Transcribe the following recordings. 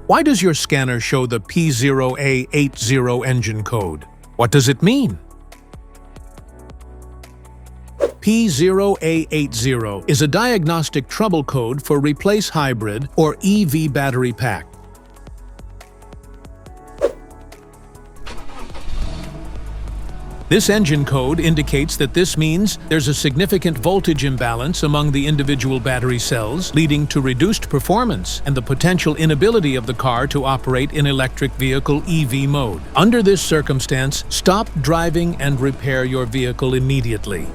Why does your scanner show the P0A80 engine code? What does it mean? P0A80 is a diagnostic trouble code for replace hybrid or EV battery pack. This engine code indicates that this means there's a significant voltage imbalance among the individual battery cells, leading to reduced performance and the potential inability of the car to operate in electric vehicle EV mode. Under this circumstance, stop driving and repair your vehicle immediately.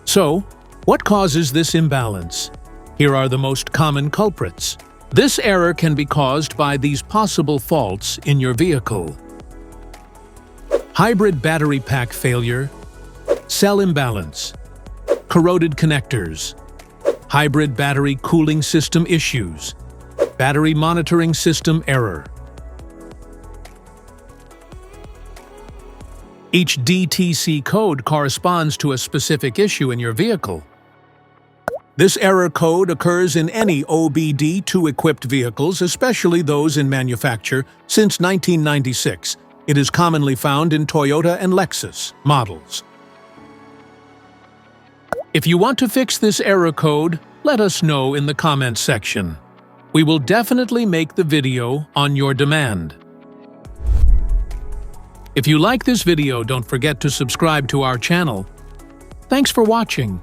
So, what causes this imbalance? Here are the most common culprits. This error can be caused by these possible faults in your vehicle: hybrid battery pack failure, cell imbalance, corroded connectors, hybrid battery cooling system issues, battery monitoring system error. Each DTC code corresponds to a specific issue in your vehicle. This error code occurs in any OBD2 equipped vehicles, especially those in manufacture since 1996. It is commonly found in Toyota and Lexus models. If you want to fix this error code, let us know in the comments section. We will definitely make the video on your demand. If you like this video, don't forget to subscribe to our channel. Thanks for watching.